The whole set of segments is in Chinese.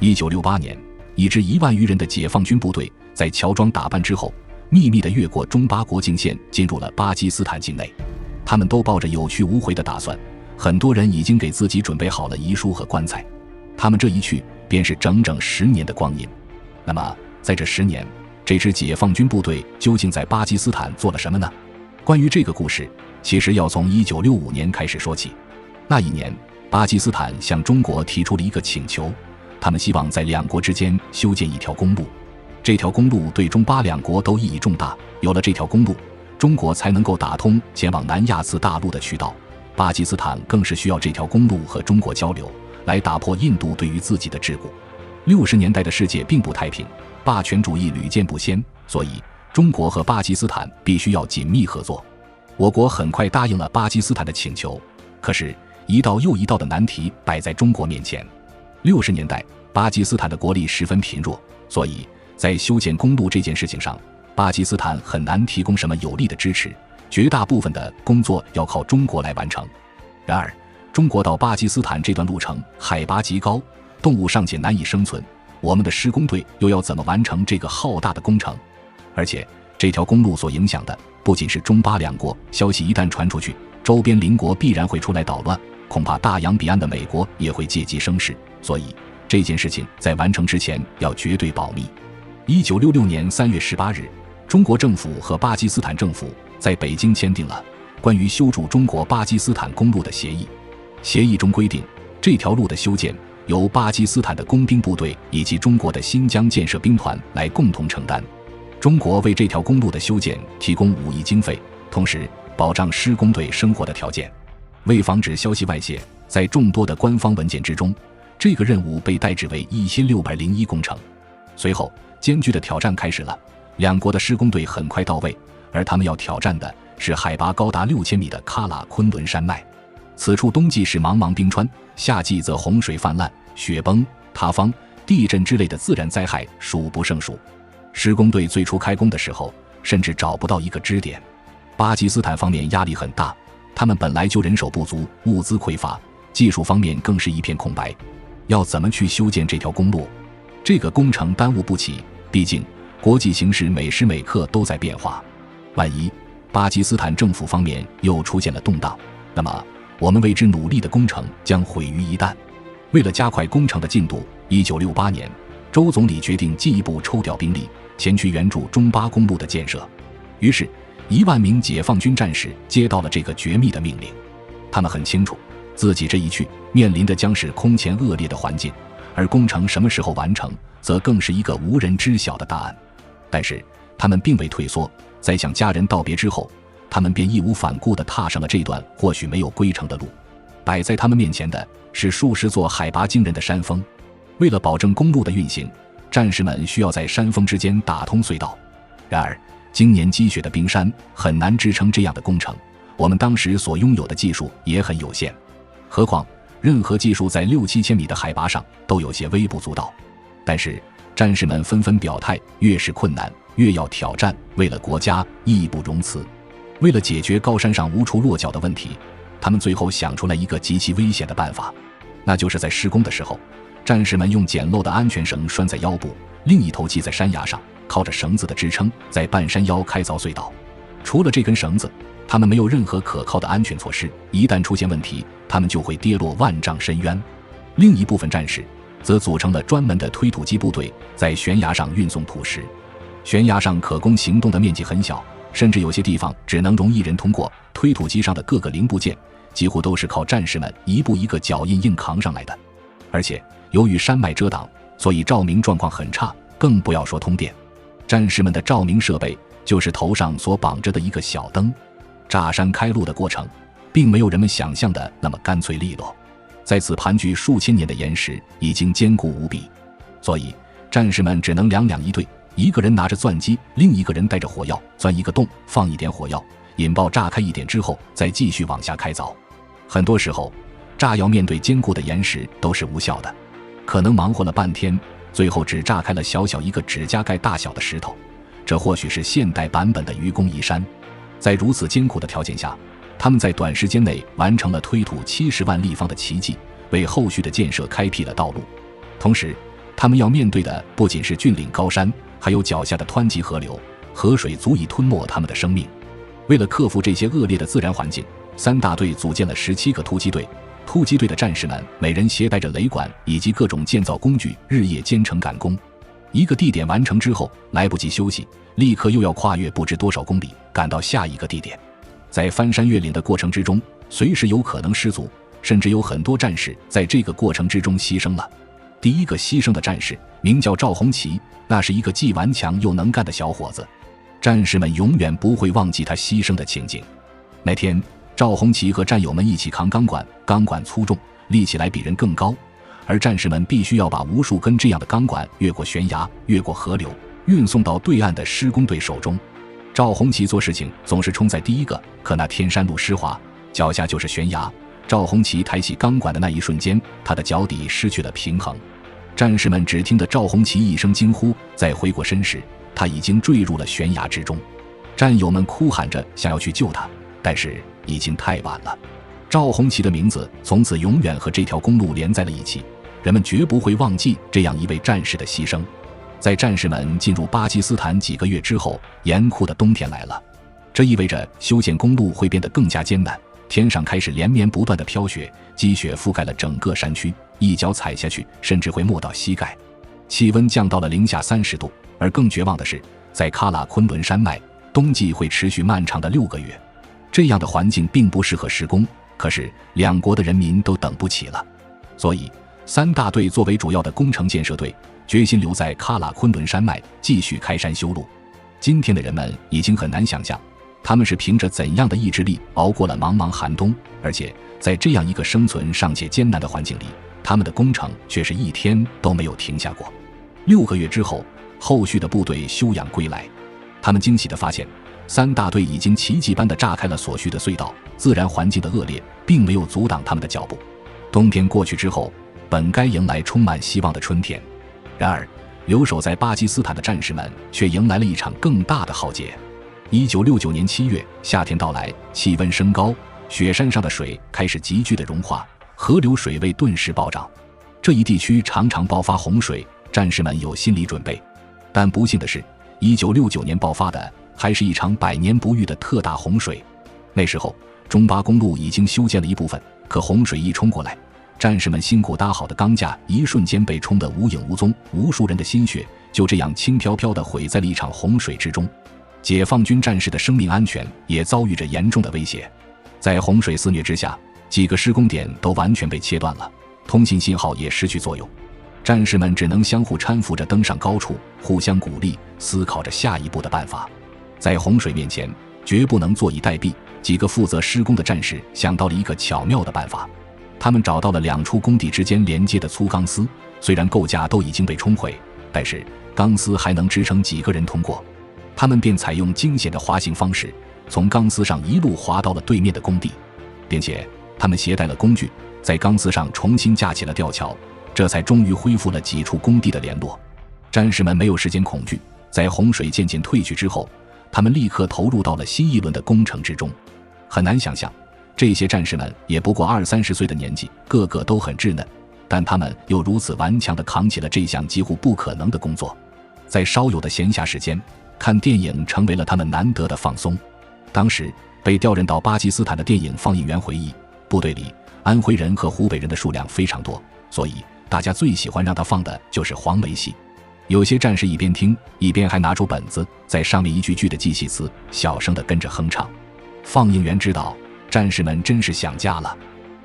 1968年，一支1万余人的解放军部队在乔装打扮之后，秘密地越过中巴国境线，进入了巴基斯坦境内。他们都抱着有去无回的打算，很多人已经给自己准备好了遗书和棺材。他们这一去便是整整10年的光阴。那么在这10年，这支解放军部队究竟在巴基斯坦做了什么呢？关于这个故事，其实要从1965年开始说起。那一年，巴基斯坦向中国提出了一个请求，他们希望在两国之间修建一条公路。这条公路对中巴两国都意义重大，有了这条公路，中国才能够打通前往南亚次大陆的渠道，巴基斯坦更是需要这条公路和中国交流，来打破印度对于自己的桎梏。60年代的世界并不太平，霸权主义屡见不鲜，所以中国和巴基斯坦必须要紧密合作。我国很快答应了巴基斯坦的请求，可是一道又一道的难题摆在中国面前。60年代，巴基斯坦的国力十分贫弱，所以在修建公路这件事情上，巴基斯坦很难提供什么有力的支持，绝大部分的工作要靠中国来完成。然而，中国到巴基斯坦这段路程海拔极高，动物尚且难以生存，我们的施工队又要怎么完成这个浩大的工程？而且这条公路所影响的不仅是中巴两国，消息一旦传出去，周边邻国必然会出来捣乱，恐怕大洋彼岸的美国也会借机生事，所以这件事情在完成之前要绝对保密。1966年3月18日，中国政府和巴基斯坦政府在北京签订了关于修筑中国巴基斯坦公路的协议。协议中规定，这条路的修建由巴基斯坦的工兵部队以及中国的新疆建设兵团来共同承担。中国为这条公路的修建提供5亿经费，同时保障施工队生活的条件。为防止消息外泄，在众多的官方文件之中，这个任务被代指为1601工程。随后艰巨的挑战开始了，两国的施工队很快到位，而他们要挑战的是海拔高达6000米的喀喇昆仑山脉。此处冬季是茫茫冰川，夏季则洪水泛滥，雪崩、塌方、地震之类的自然灾害数不胜数。施工队最初开工的时候，甚至找不到一个支点。巴基斯坦方面压力很大，他们本来就人手不足，物资匮乏，技术方面更是一片空白。要怎么去修建这条公路？这个工程耽误不起，毕竟国际形势每时每刻都在变化。万一巴基斯坦政府方面又出现了动荡，那么我们为之努力的工程将毁于一旦。为了加快工程的进度，1968年，周总理决定进一步抽调兵力，前去援助中巴公路的建设。于是1万名解放军战士接到了这个绝密的命令。他们很清楚，自己这一去面临的将是空前恶劣的环境，而工程什么时候完成，则更是一个无人知晓的答案。但是他们并未退缩，在向家人道别之后，他们便义无反顾地踏上了这段或许没有归程的路。摆在他们面前的是数十座海拔惊人的山峰。为了保证公路的运行，战士们需要在山峰之间打通隧道。然而经年积雪的冰山很难支撑这样的工程，我们当时所拥有的技术也很有限，何况任何技术在6-7千米的海拔上都有些微不足道。但是战士们纷纷表态，越是困难越要挑战，为了国家义不容辞。为了解决高山上无处落脚的问题，他们最后想出了一个极其危险的办法，那就是在施工的时候，战士们用简陋的安全绳拴在腰部，另一头系在山崖上，靠着绳子的支撑，在半山腰开凿隧道。除了这根绳子，他们没有任何可靠的安全措施，一旦出现问题，他们就会跌落万丈深渊。另一部分战士则组成了专门的推土机部队，在悬崖上运送土石。悬崖上可供行动的面积很小，甚至有些地方只能容一人通过，推土机上的各个零部件几乎都是靠战士们一步一个脚印硬扛上来的。而且由于山脉遮挡，所以照明状况很差，更不要说通电。战士们的照明设备就是头上所绑着的一个小灯。炸山开路的过程并没有人们想象的那么干脆利落，在此盘踞数千年的岩石已经坚固无比，所以战士们只能两两一对，一个人拿着钻机，另一个人带着火药，钻一个洞，放一点火药，引爆炸开一点之后再继续往下开凿。很多时候炸药面对坚固的岩石都是无效的，可能忙活了半天，最后只炸开了小小一个指甲盖大小的石头，这或许是现代版本的愚公移山。在如此艰苦的条件下，他们在短时间内完成了推土70万立方的奇迹，为后续的建设开辟了道路。同时他们要面对的不仅是峻岭高山，还有脚下的湍急河流，河水足以吞没他们的生命。为了克服这些恶劣的自然环境，3大队组建了17个突击队。突击队的战士们每人携带着雷管以及各种建造工具，日夜兼程赶工。一个地点完成之后，来不及休息，立刻又要跨越不知多少公里，赶到下一个地点。在翻山越岭的过程之中，随时有可能失足，甚至有很多战士在这个过程之中牺牲了。第一个牺牲的战士名叫赵红旗，那是一个既顽强又能干的小伙子。战士们永远不会忘记他牺牲的情景。那天，赵红旗和战友们一起扛钢管，钢管粗重，立起来比人更高，而战士们必须要把无数根这样的钢管越过悬崖，越过河流，运送到对岸的施工队手中。赵红旗做事情总是冲在第一个，可那天山路湿滑，脚下就是悬崖。赵红旗抬起钢管的那一瞬间，他的脚底失去了平衡。战士们只听得赵红旗一声惊呼，再回过身时，他已经坠入了悬崖之中。战友们哭喊着想要去救他，但是已经太晚了。赵红旗的名字从此永远和这条公路连在了一起，人们绝不会忘记这样一位战士的牺牲。在战士们进入巴基斯坦几个月之后，严酷的冬天来了，这意味着修建公路会变得更加艰难。天上开始连绵不断的飘雪，积雪覆盖了整个山区，一脚踩下去甚至会没到膝盖。气温降到了零下30度，而更绝望的是，在喀喇昆仑山脉，冬季会持续漫长的6个月。这样的环境并不适合施工，可是两国的人民都等不起了，所以3大队作为主要的工程建设队，决心留在喀喇昆仑山脉继续开山修路。今天的人们已经很难想象，他们是凭着怎样的意志力熬过了茫茫寒冬，而且在这样一个生存尚且艰难的环境里，他们的工程却是一天都没有停下过。6个月之后，后续的部队休养归来，他们惊喜地发现，3大队已经奇迹般地炸开了所需的隧道，自然环境的恶劣并没有阻挡他们的脚步。冬天过去之后，本该迎来充满希望的春天，然而留守在巴基斯坦的战士们却迎来了一场更大的浩劫。1969年7月，夏天到来，气温升高，雪山上的水开始急剧的融化，河流水位顿时暴涨。这一地区常常爆发洪水，战士们有心理准备。但不幸的是，1969年爆发的还是一场百年不遇的特大洪水。那时候中巴公路已经修建了一部分，可洪水一冲过来，战士们辛苦搭好的钢架一瞬间被冲得无影无踪，无数人的心血就这样轻飘飘地毁在了一场洪水之中。解放军战士的生命安全也遭遇着严重的威胁。在洪水肆虐之下，几个施工点都完全被切断了，通信信号也失去作用。战士们只能相互搀扶着登上高处，互相鼓励，思考着下一步的办法。在洪水面前，绝不能坐以待毙。几个负责施工的战士想到了一个巧妙的办法，他们找到了2处工地之间连接的粗钢丝，虽然构架都已经被冲毁，但是钢丝还能支撑几个人通过。他们便采用惊险的滑行方式，从钢丝上一路滑到了对面的工地，并且他们携带了工具，在钢丝上重新架起了吊桥，这才终于恢复了几处工地的联络。战士们没有时间恐惧，在洪水渐渐退去之后，他们立刻投入到了新一轮的工程之中。很难想象，这些战士们也不过20-30岁的年纪，个个都很稚嫩，但他们又如此顽强地扛起了这项几乎不可能的工作。在稍有的闲暇时间，看电影成为了他们难得的放松。当时被调任到巴基斯坦的电影放映员回忆，部队里安徽人和湖北人的数量非常多，所以大家最喜欢让他放的就是黄梅戏。有些战士一边听一边还拿出本子，在上面一句句的记戏词，小声地跟着哼唱。放映员知道战士们真是想家了，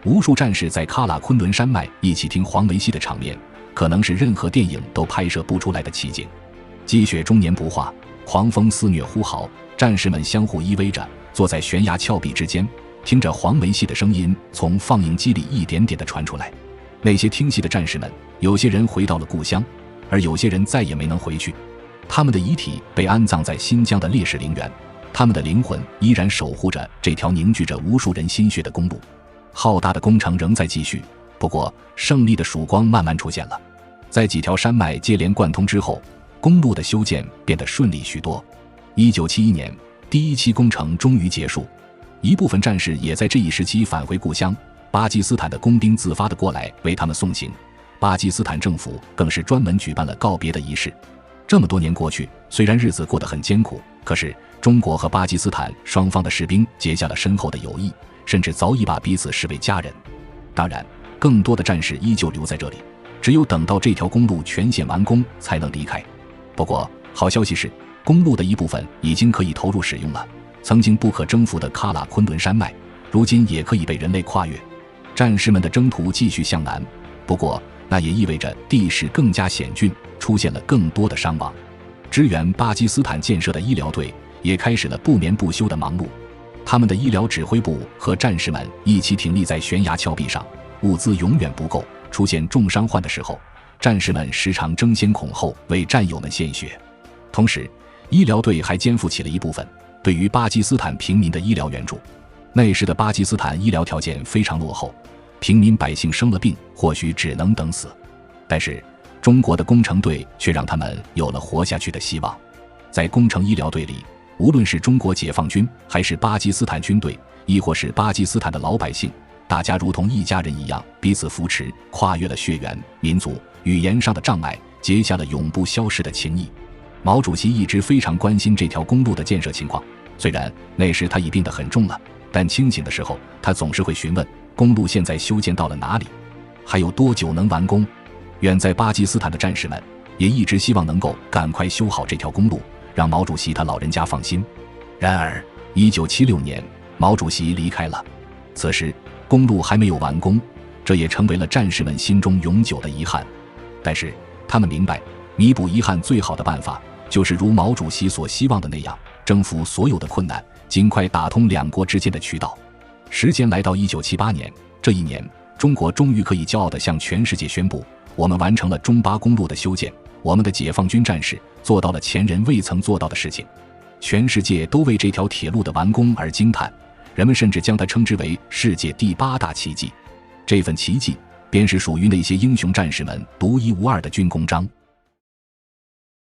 无数战士在喀喇昆仑山脉一起听黄梅戏的场面，可能是任何电影都拍摄不出来的奇景。积雪终年不化，狂风肆虐呼号，战士们相互依偎着，坐在悬崖峭壁之间，听着黄梅戏的声音从放映机里一点点地传出来。那些听戏的战士们，有些人回到了故乡，而有些人再也没能回去。他们的遗体被安葬在新疆的烈士陵园，他们的灵魂依然守护着这条凝聚着无数人心血的公路。浩大的工程仍在继续，不过胜利的曙光慢慢出现了。在几条山脉接连贯通之后，公路的修建变得顺利许多。1971年，第1期工程终于结束，一部分战士也在这一时期返回故乡，巴基斯坦的工兵自发地过来为他们送行，巴基斯坦政府更是专门举办了告别的仪式。这么多年过去，虽然日子过得很艰苦，可是中国和巴基斯坦双方的士兵结下了深厚的友谊，甚至早已把彼此视为家人。当然，更多的战士依旧留在这里，只有等到这条公路全线完工才能离开。不过好消息是，公路的一部分已经可以投入使用了，曾经不可征服的喀喇昆仑山脉如今也可以被人类跨越。战士们的征途继续向南，不过那也意味着地势更加险峻，出现了更多的伤亡。支援巴基斯坦建设的医疗队也开始了不眠不休的忙碌，他们的医疗指挥部和战士们一起挺立在悬崖峭壁上，物资永远不够，出现重伤患的时候，战士们时常争先恐后为战友们献血。同时，医疗队还肩负起了一部分对于巴基斯坦平民的医疗援助。那时的巴基斯坦医疗条件非常落后，平民百姓生了病或许只能等死，但是中国的工程队却让他们有了活下去的希望。在工程医疗队里，无论是中国解放军还是巴基斯坦军队，亦或是巴基斯坦的老百姓，大家如同一家人一样彼此扶持，跨越了血缘、民族、语言上的障碍，结下了永不消逝的情谊。毛主席一直非常关心这条公路的建设情况，虽然那时他已病得很重了，但清醒的时候他总是会询问公路现在修建到了哪里，还有多久能完工。远在巴基斯坦的战士们也一直希望能够赶快修好这条公路，让毛主席他老人家放心。然而1976年毛主席离开了，此时公路还没有完工，这也成为了战士们心中永久的遗憾。但是他们明白，弥补遗憾最好的办法就是如毛主席所希望的那样，征服所有的困难，尽快打通两国之间的渠道。时间来到1978年，这一年中国终于可以骄傲地向全世界宣布，我们完成了中巴公路的修建，我们的解放军战士做到了前人未曾做到的事情。全世界都为这条铁路的完工而惊叹，人们甚至将它称之为世界第8大奇迹。这份奇迹便是属于那些英雄战士们独一无二的军功章。